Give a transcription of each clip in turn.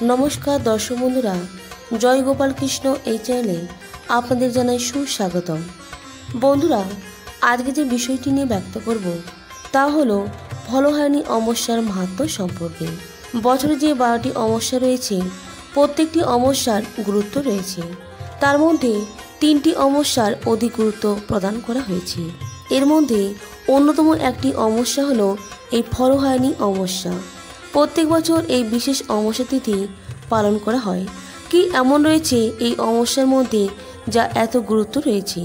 নমস্কার দর্শক বন্ধুরা, জয় গোপাল কৃষ্ণ এই চ্যানেলে আপনাদের জানাই সুস্বাগতম। বন্ধুরা, আজকে যে বিষয়টি নিয়ে ব্যক্ত করব তা হলো ফলহারিণী অমাবস্যার মাহাত্ম্য সম্পর্কে। বছরে যে 12টি অমাবস্যা রয়েছে, প্রত্যেকটি অমাবস্যার গুরুত্ব রয়েছে। তার মধ্যে 3টি অমাবস্যার অধিক গুরুত্ব প্রদান করা হয়েছে। এর মধ্যে অন্যতম একটি অমাবস্যা হলো এই ফলহারিণী অমাবস্যা। প্রত্যেক বছর এই বিশেষ অমাবস্যা তিথি পালন করা হয়। কি এমন রয়েছে এই অমাবস্যার মধ্যে যা এত গুরুত্ব রয়েছে?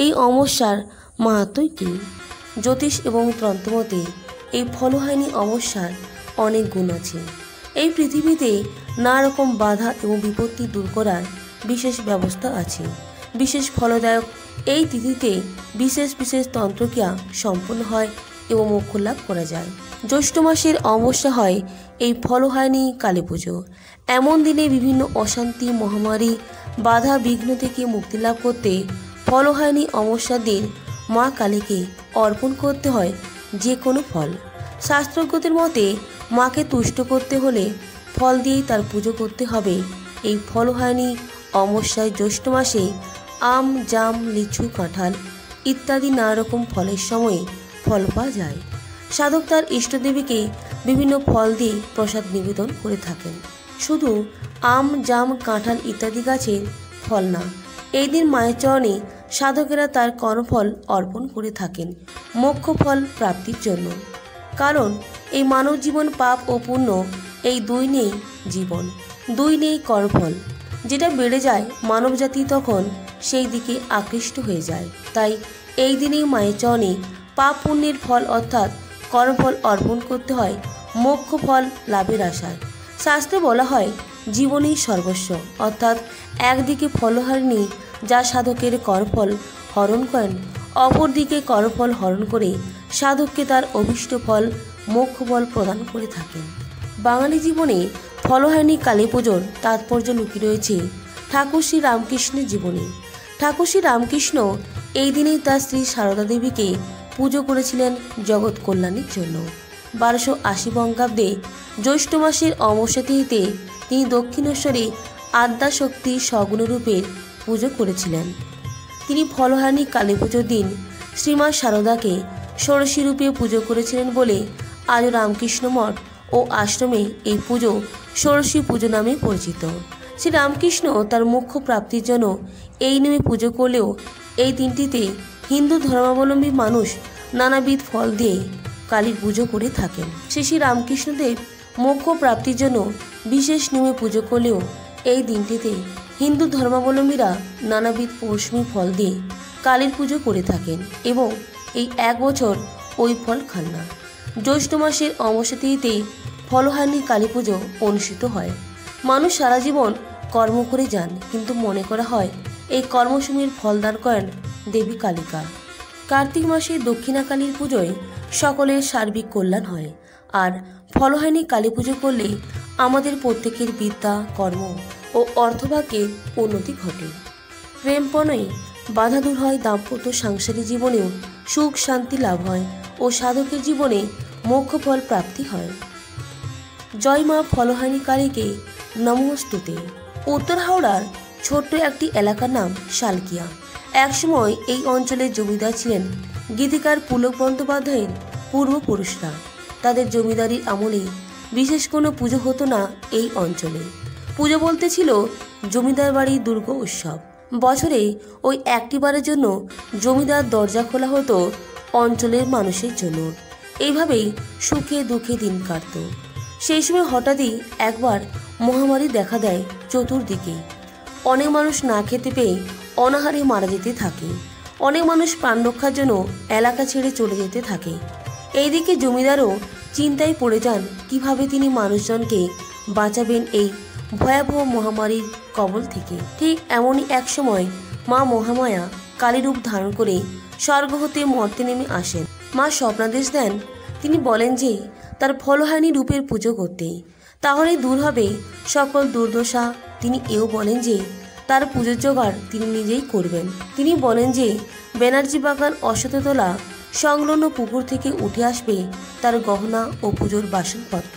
এই অমাবস্যার মাহাত্ম্য কী? জ্যোতিষ এবং তন্ত্রমতে এই ফলহারিণী অমাবস্যার অনেক গুণ আছে। এই পৃথিবীতে নানা রকম বাধা এবং বিপত্তি দূর করার বিশেষ ব্যবস্থা আছে। বিশেষ ফলদায়ক এই তিথিতে বিশেষ বিশেষ তন্ত্রক্রিয়া সম্পন্ন হয় এবং মোক্ষ লাভ করা যায়। জ্যৈষ্ঠ মাসের অমাবস্যা হয় এই ফলহারিণী কালী পুজো। এমন দিনে বিভিন্ন অশান্তি, মহামারী, বাধা বিঘ্ন থেকে মুক্তি লাভ করতে ফলহারিণী অমাবস্যার দিন মা কালীকে অর্পণ করতে হয় যে কোনো ফল। শাস্ত্রজ্ঞদের মতে মাকে তুষ্ট করতে হলে ফল দিয়েই তার পুজো করতে হবে। এই ফলহারিণী অমাবস্যায় জ্যৈষ্ঠ মাসে আম, জাম, লিচু, কাঁঠাল ইত্যাদি নানা রকম ফলের সময়ে ফল পাওয়া যায়। সাধক তার ইষ্টদেবীকে বিভিন্ন ফল দিয়ে প্রসাদ নিবেদন করে থাকেন। শুধু আম, জাম, কাঁঠাল ইত্যাদি গাছের ফল না, এই দিন মায়ের চরণে সাধকেরা তার কর্মফল অর্পণ করে থাকেন মোক্ষ ফল প্রাপ্তির জন্য। কারণ এই মানব জীবন পাপ ও পুণ্য এই দুই নেই জীবন, দুই নেই কর্মফল। যেটা বেড়ে যায় মানবজাতি তখন সেই দিকে আকৃষ্ট হয়ে যায়। তাই এই দিনেই মায়ের চরণে পাপ পুণ্যের ফল অর্থাৎ কর্মফল অর্পণ করতে হয় মোক্ষ ফল লাভের আশায়। শাস্ত্রে বলা হয় জীবনই সর্বস্ব, অর্থাৎ একদিকে ফলহারিণী যা সাধকের কর্মফল হরণ করেন, অপরদিকে কর্মফল হরণ করে সাধককে তার অভীষ্ট ফল মোক্ষ ফল প্রদান করে থাকেন। বাঙালি জীবনে ফলহারিণী কালী পুজোর তাৎপর্য লুকিয়ে রয়েছে ঠাকুর শ্রী রামকৃষ্ণের জীবনে। ঠাকুর শ্রী রামকৃষ্ণ এই দিনেই তার স্ত্রী সারদা দেবীকে পুজো করেছিলেন জগৎ কল্যাণের জন্য। 1280 বঙ্গাব্দে জ্যৈষ্ঠ মাসের অমাবস্যা তিথিতে তিনি দক্ষিণেশ্বরে আদ্যাশক্তির সগুণ রূপের পুজো করেছিলেন। তিনি ফলহারিণী কালী পুজোর দিন শ্রীমা সারদাকে ষোড়শী রূপে পুজো করেছিলেন বলে আজও রামকৃষ্ণ মঠ ও আশ্রমে এই পুজো ষোড়শী পুজো নামে পরিচিত। শ্রী রামকৃষ্ণ তার মোক্ষ প্রাপ্তির জন্য এই নামে পুজো করলেও এই দিনটিতে হিন্দু ধর্মাবলম্বী মানুষ নানাবিধ ফল দিয়ে কালীর পুজো করে থাকেন। শ্রী রামকৃষ্ণদেব মোক্ষ প্রাপ্তির জন্য বিশেষ নিয়মে পুজো করলেও এই দিনটিতে হিন্দু ধর্মাবলম্বীরা নানাবিধ পৌষমী ফল দিয়ে কালীর পুজো করে থাকেন এবং এই এক বছর ওই ফল খান না। জ্যৈষ্ঠ মাসের অমাবস্যা তিথিতে ফলহারিণী কালী পুজো অনুষ্ঠিত হয়। মানুষ সারা জীবন কর্ম করে যান, কিন্তু মনে করা হয় এই কর্মসমূহের ফলদান করেন দেবী কালিকা। কার্তিক মাসে দক্ষিণা কালীর পুজোয় সকলের সার্বিক কল্যাণ হয়। আর ফলহারিণী কালী পুজো করলে আমাদের প্রত্যেকের বিদ্যা, কর্ম ও অর্থভাগ্যের উন্নতি ঘটে। প্রেমপণে বাধা দূর হয়, দাম্পত্য সাংসারিক জীবনেও সুখ শান্তি লাভ হয় ও সাধকের জীবনে মোক্ষ ফল প্রাপ্তি হয়। জয় মা ফলহারিণী কালীকে নমস্তুতে। উত্তর হাওড়ার ছোট্ট একটি এলাকার নাম শালকিয়া। একসময় এই অঞ্চলের জমিদার ছিলেন গীতিকার পুলক বন্দ্যোপাধ্যায়ের পূর্বপুরুষরা। তাদের জমিদারির আমলে বিশেষ কোনো পুজো হতো না এই অঞ্চলে। পুজো বলতে ছিল জমিদার বাড়ির দুর্গ উৎসব। বছরে ওই একটিবারের জন্য জমিদার দরজা খোলা হতো অঞ্চলের মানুষের জন্য। এইভাবেই সুখে দুঃখে দিন কাটত। সেই সময় হঠাৎই একবার মহামারী দেখা দেয় চতুর্দিকে। অনেক মানুষ না খেতে পেয়ে অনাহারে মারা যেতে থাকে। অনেক মানুষ প্রাণ রক্ষার জন্য এলাকা ছেড়ে চলে যেতে থাকে। এইদিকে জমিদারও চিন্তায় পড়ে যান কিভাবে তিনি মানুষজনকে বাঁচাবেন এই ভয়াবহ মহামারীর কবল থেকে। ঠিক এমনই এক সময় মা মহামায়া কালী রূপ ধারণ করে স্বর্গ হতে মর্তে নেমে আসেন। মা স্বপ্নাদেশ দেন, তিনি বলেন যে তার ফলহারিণী রূপের পুজো করতে, তাহলে দূর হবে সকল দুর্দশা। তিনি এও বলেন যে তার পুজোর জোগাড় তিনি নিজেই করবেন। তিনি বলেন যে ব্যানার্জি বাগান অশ্বত্থতলা সংলগ্ন পুকুর থেকে উঠে আসবে তার গহনা ও পুজোর বাসনপত্র।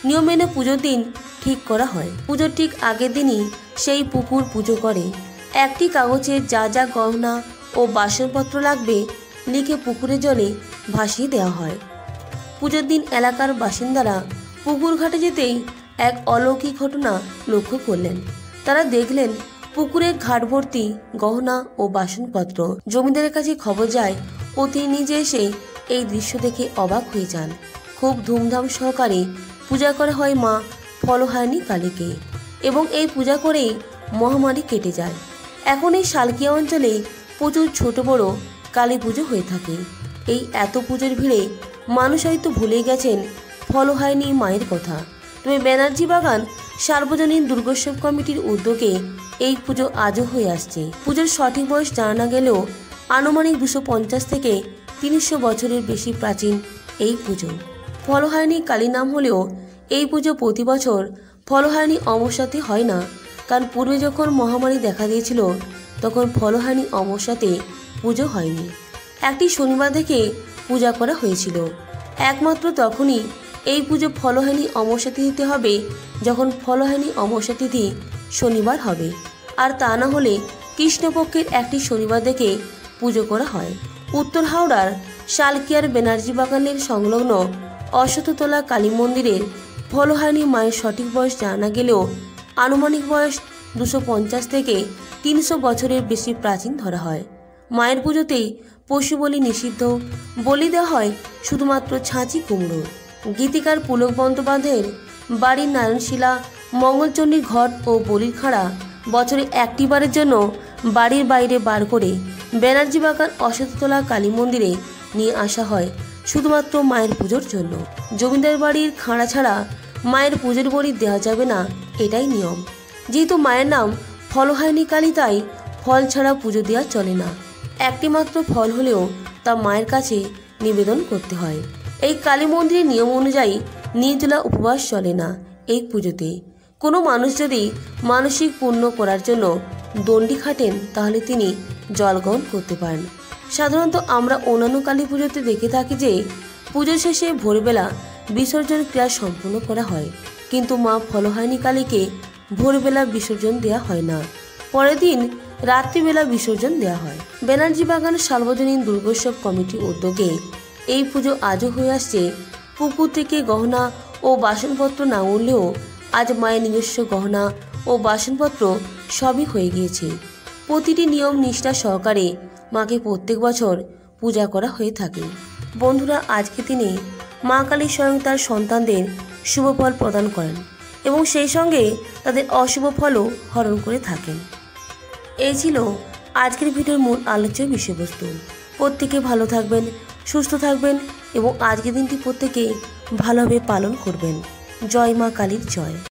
নিয়ম মেনে পুজোর দিন ঠিক করা হয়। পুজোর ঠিক আগের দিনই সেই পুকুর পুজো করে একটি কাগজে যা যা গহনা ও বাসনপত্র লাগবে লিখে পুকুরের জলে ভাসিয়ে দেওয়া হয়। পুজোর দিন এলাকার বাসিন্দারা পুকুর ঘাটে যেতেই এক অলৌকিক ঘটনা লক্ষ্য করলেন। তারা দেখলেন পুকুরের ঘাট ভর্তি গহনা ও বাসনপত্র। জমিদারের কাছে খবর যায় ও তিনি নিজে এসে এই দৃশ্য দেখে অবাক হয়ে যান। খুব ধুমধাম সহকারে পূজা করা হয় মা ফলহারিণী কালীকে এবং এই পূজা করেই মহামারী কেটে যায়। এখন এই শালকিয়া অঞ্চলে প্রচুর ছোট বড় কালী পুজো হয়ে থাকে। এই এত পুজোর ভিড়ে মানুষ হয়তো ভুলে গেছেন ফলহারিণী মায়ের কথা। তবে ব্যানার্জি বাগান সার্বজনীন দুর্গোৎসব কমিটির উদ্যোগে এই পুজো আজও হয়ে আসছে। পুজোর সঠিক বয়স জানা না গেলেও আনুমানিক 250 থেকে 300 বছরের বেশি প্রাচীন এই পুজো। ফলহারিণী কালী নাম হলেও এই পুজো প্রতি বছর ফলহারিণী অমাবস্যাতে হয় না, কারণ পূর্বে যখন মহামারী দেখা দিয়েছিল তখন ফলহারিণী অমাবস্যাতে পুজো হয়নি। একটি শনিবার থেকে পূজা করা হয়েছিল। একমাত্র তখনই এই পুজো ফলহারিণী অমাবস্যা তিথিতে হবে যখন ফলহারিণী অমাবস্যা তিথি শনিবার হবে, আর তা না হলে কৃষ্ণপক্ষের একটি শনিবার দেখে পুজো করা হয়। উত্তর হাওড়ার শালকিয়ার ব্যানার্জি বাগানের সংলগ্ন অশ্বত্থতলা কালী মন্দিরের ফলহারিণী মায়ের সঠিক বয়স জানা গেলেও আনুমানিক বয়স 250 থেকে 300 বছরের বেশি প্রাচীন ধরা হয়। মায়ের পুজোতেই পশু বলি নিষিদ্ধ, বলি দেওয়া হয় শুধুমাত্র ছাঁচি কুমড়ো। গীতিকার পুলক বন্দ্যোপাধ্যায়ের বাড়ির নারায়ণশিলা মঙ্গলচণ্ডীর ঘট ও বলির খাড়া বছরে একটিবারের জন্য বাড়ির বাইরে বার করে ব্যানার্জি বাগান অশ্বত্থতলা কালী মন্দিরে নিয়ে আসা হয় শুধুমাত্র মায়ের পুজোর জন্য। জমিদার বাড়ির খাড়া ছাড়া মায়ের পুজোর বলি দেওয়া যাবে না, এটাই নিয়ম। যেহেতু মায়ের নাম ফলহারিণী কালী, তাই ফল ছাড়া পুজো দেওয়া চলে না। একটি মাত্র ফল হলেও তা মায়ের কাছে নিবেদন করতে হয়। এই কালী মন্দিরের নিয়ম অনুযায়ী নির্জলা উপবাস চলে না এই পুজোতে। কোনো মানুষ যদি মানসিক পুণ্য করার জন্য দণ্ডি খাটেন তাহলে তিনি জল গ্রহণ করতে পারেন। সাধারণত আমরা অন্যান্য কালী পুজোতে দেখে থাকি যে পুজো শেষে ভোরবেলা বিসর্জন ক্রিয়া সম্পন্ন করা হয়, কিন্তু মা ফলহারিণী কালীকে ভোরবেলা বিসর্জন দেওয়া হয় না, পরের দিন রাত্রিবেলা বিসর্জন দেওয়া হয়। ব্যানার্জি বাগান সার্বজনীন দুর্গোৎসব কমিটির উদ্যোগে এই পুজো আজও হয়ে আসছে। পুকুর থেকে গহনা ও বাসনপত্র না উঠলেও আজ মায়ের নিজস্ব গহনা ও বাসনপত্র সবই হয়ে গিয়েছে। প্রতিটি নিয়ম নিষ্ঠা সহকারে মাকে প্রত্যেক বছর পূজা করা হয়ে থাকে। বন্ধুরা, আজকে দিনে মা কালী স্বয়ং তার সন্তানদের শুভ ফল প্রদান করেন এবং সেই সঙ্গে তাদের অশুভ ফলও হরণ করে থাকেন। এই ছিল আজকের ভিডিওর মূল আলোচ্য বিষয়বস্তু। প্রত্যেকে ভালো থাকবেন, সুস্থ থাকবেন এবং আজকের দিনটি প্রত্যেকে ভালোভাবে পালন করবেন। জয় মা কালীর জয়।